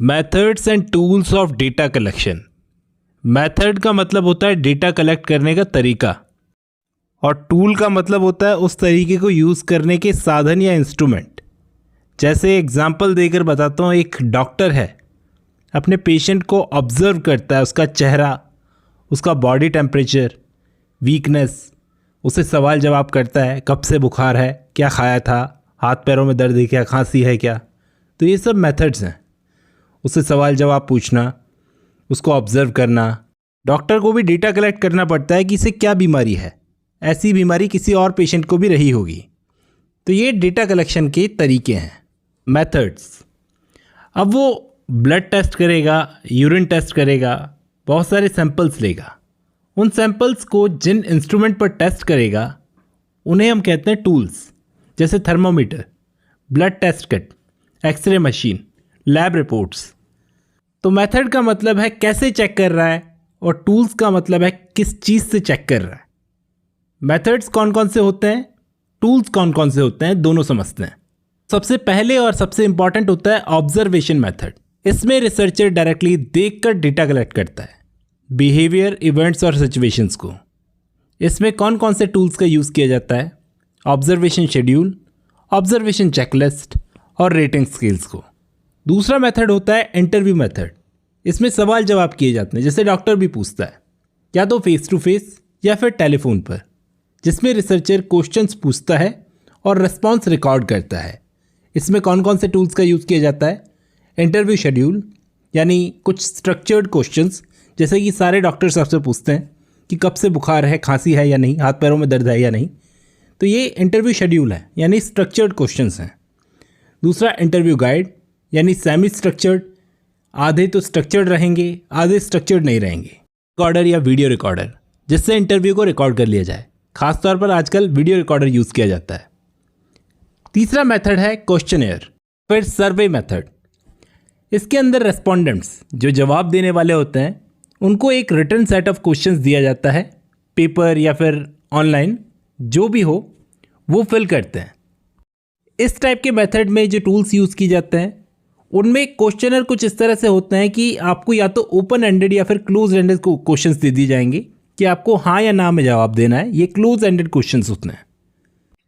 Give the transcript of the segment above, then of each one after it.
Methods and tools of data collection. Method का मतलब होता है डेटा कलेक्ट करने का तरीका, और टूल का मतलब होता है उस तरीके को यूज़ करने के साधन या इंस्ट्रूमेंट। जैसे एग्जांपल देकर बताता हूँ, एक डॉक्टर है, अपने पेशेंट को ऑब्ज़र्व करता है, उसका चेहरा, उसका बॉडी टेम्परेचर, वीकनेस, उससे सवाल जवाब करता है, कब से बुखार है, क्या खाया था, हाथ पैरों में दर्द है क्या, खांसी है क्या। तो ये सब मेथड्स हैं, उससे सवाल जवाब पूछना, उसको ऑब्ज़र्व करना। डॉक्टर को भी डेटा कलेक्ट करना पड़ता है कि इसे क्या बीमारी है, ऐसी बीमारी किसी और पेशेंट को भी रही होगी। तो ये डेटा कलेक्शन के तरीके हैं, मेथड्स। अब वो ब्लड टेस्ट करेगा, यूरिन टेस्ट करेगा, बहुत सारे सैंपल्स लेगा। उन सैंपल्स को जिन इंस्ट्रूमेंट पर टेस्ट करेगा उन्हें हम कहते हैं टूल्स, जैसे thermometer, blood test kit, x ray machine, lab reports. तो मेथड का मतलब है कैसे चेक कर रहा है, और टूल्स का मतलब है किस चीज़ से चेक कर रहा है। मेथड्स कौन कौन से होते हैं, टूल्स कौन कौन से होते हैं, दोनों समझते हैं। सबसे पहले और सबसे इंपॉर्टेंट होता है ऑब्जर्वेशन मेथड। इसमें रिसर्चर डायरेक्टली देखकर डेटा कलेक्ट करता है, बिहेवियर, इवेंट्स और सिचुएशंस को। इसमें कौन कौन से टूल्स का यूज़ किया जाता है, ऑब्जर्वेशन शेड्यूल, ऑब्जर्वेशन चेकलिस्ट और रेटिंग स्केल्स को। दूसरा मेथड होता है इंटरव्यू मेथड। इसमें सवाल जवाब किए जाते हैं, जैसे डॉक्टर भी पूछता है, या तो फेस टू फेस या फिर टेलीफोन पर, जिसमें रिसर्चर क्वेश्चंस पूछता है और रिस्पॉन्स रिकॉर्ड करता है। इसमें कौन कौन से टूल्स का यूज़ किया जाता है, इंटरव्यू शेड्यूल, यानी कुछ स्ट्रक्चर्ड क्वेश्चंस, जैसे कि सारे डॉक्टर्स आपसे पूछते हैं कि कब से बुखार है, खांसी है या नहीं, हाथ पैरों में दर्द है या नहीं। तो ये इंटरव्यू शेड्यूल है, यानी स्ट्रक्चर्ड क्वेश्चंस हैं। दूसरा इंटरव्यू गाइड, यानी सेमी स्ट्रक्चर्ड, आधे तो स्ट्रक्चर्ड रहेंगे, आधे स्ट्रक्चर्ड नहीं रहेंगे। रिकॉर्डर या वीडियो रिकॉर्डर, जिससे इंटरव्यू को रिकॉर्ड कर लिया जाए। खासतौर पर आजकल वीडियो रिकॉर्डर यूज़ किया जाता है। तीसरा मेथड है क्वेश्चनेयर, फिर सर्वे मेथड। इसके अंदर रेस्पोंडेंट्स, जो जवाब देने वाले होते हैं, उनको एक रिटन सेट ऑफ क्वेश्चंस दिया जाता है, पेपर या फिर ऑनलाइन, जो भी हो वो फिल करते हैं। इस टाइप के मेथड में जो टूल्स यूज़ की जाते हैं उनमें क्वेश्चनर कुछ इस तरह से होते हैं कि आपको या तो ओपन एंडेड या फिर क्लोज एंडेड क्वेश्चंस दे दी जाएंगे कि आपको हाँ या ना में जवाब देना है। ये क्लोज एंडेड क्वेश्चंस होते हैं।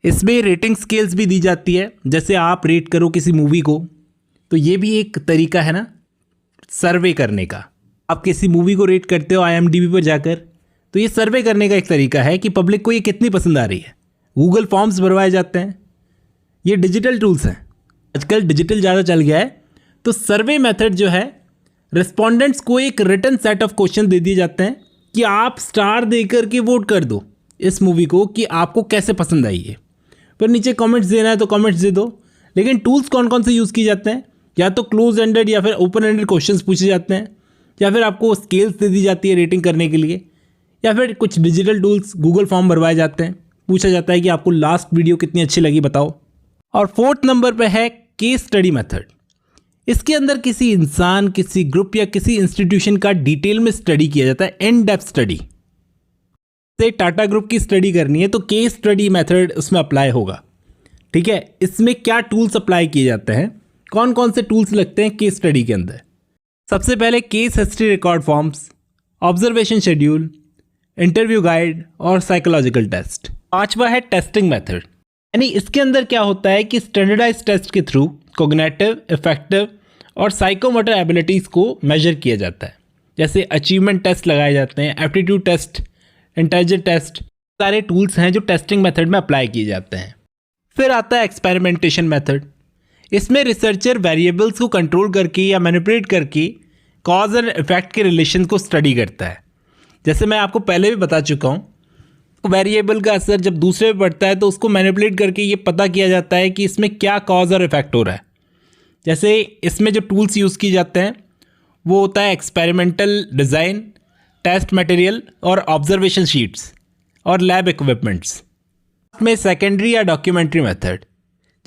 इसमें रेटिंग स्केल्स भी दी जाती है, जैसे आप रेट करो किसी मूवी को, तो ये भी एक तरीका है ना सर्वे करने का। आप किसी मूवी को रेट करते हो IMDb पर जाकर, तो ये सर्वे करने का एक तरीका है कि पब्लिक को ये कितनी पसंद आ रही है। गूगल फॉर्म्स भरवाए जाते हैं। ये डिजिटल टूल्स हैं, आजकल डिजिटल ज़्यादा चल गया है। तो सर्वे मेथड जो है, रिस्पोंडेंट्स को एक रिटन सेट ऑफ क्वेश्चन दे दिए जाते हैं कि आप स्टार देकर के वोट कर दो इस मूवी को कि आपको कैसे पसंद आई है। पर नीचे कमेंट्स देना है तो कमेंट्स दे दो। लेकिन टूल्स कौन कौन से यूज़ किए जाते हैं, या तो क्लोज एंडेड या फिर ओपन एंडेड क्वेश्चंस पूछे जाते हैं, या फिर आपको स्केल्स दे दी जाती है रेटिंग करने के लिए, या फिर कुछ डिजिटल टूल्स, गूगल फॉर्म भरवाए जाते हैं, पूछा जाता है कि आपको लास्ट वीडियो कितनी अच्छी लगी बताओ। और फोर्थ नंबर पे है केस स्टडी मेथड। इसके अंदर किसी इंसान, किसी ग्रुप या किसी इंस्टीट्यूशन का डिटेल में स्टडी किया जाता है, इन डेप्थ स्टडी। से टाटा ग्रुप की स्टडी करनी है तो केस स्टडी मेथड उसमें अप्लाई होगा। ठीक है, इसमें क्या टूल्स अप्लाई किए जाते हैं, कौन कौन से टूल्स लगते हैं केस स्टडी के अंदर। सबसे पहले case history record forms, observation schedule, interview guide और साइकोलॉजिकल टेस्ट। पांचवा है टेस्टिंग मेथड, यानी इसके अंदर क्या होता है कि स्टैंडर्डाइज टेस्ट के थ्रू कॉग्निटिव, इफेक्टिव और साइकोमोटर एबिलिटीज़ को मेजर किया जाता है। जैसे अचीवमेंट टेस्ट लगाए जाते हैं, एप्टीट्यूड टेस्ट, इंटेलिजेंस टेस्ट, सारे टूल्स हैं जो टेस्टिंग मेथड में अप्लाई किए जाते हैं। फिर आता है एक्सपेरिमेंटेशन मेथड। इसमें रिसर्चर वेरिएबल्स को कंट्रोल करके या मैनिपुलेट करके कॉज एंड इफेक्ट के रिलेशन को स्टडी करता है। जैसे मैं आपको पहले भी बता चुका हूँ, वेरिएबल का असर जब दूसरे पे पड़ता है तो उसको मैनिपुलेट करके ये पता किया जाता है कि इसमें क्या कॉज और इफेक्ट हो रहा है। जैसे इसमें जो टूल्स यूज़ किए जाते हैं वो होता है एक्सपेरिमेंटल डिज़ाइन, टेस्ट मटेरियल और ऑब्जर्वेशन शीट्स और लैब इक्विपमेंट्स। में सेकेंडरी या डॉक्यूमेंट्री मेथड,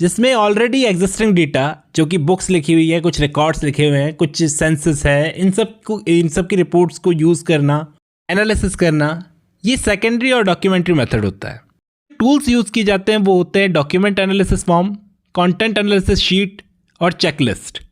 जिसमें ऑलरेडी एग्जिस्टिंग डेटा, जो कि बुक्स लिखी हुई है, कुछ रिकॉर्ड्स लिखे हुए हैं, कुछ सेंसस है, इन सब की रिपोर्ट्स को यूज़ करना, एनालिसिस करना, ये सेकेंडरी और डॉक्यूमेंट्री मेथड होता है। टूल्स यूज़ किए जाते हैं वो होते हैं document analysis form, content analysis sheet और चेकलिस्ट।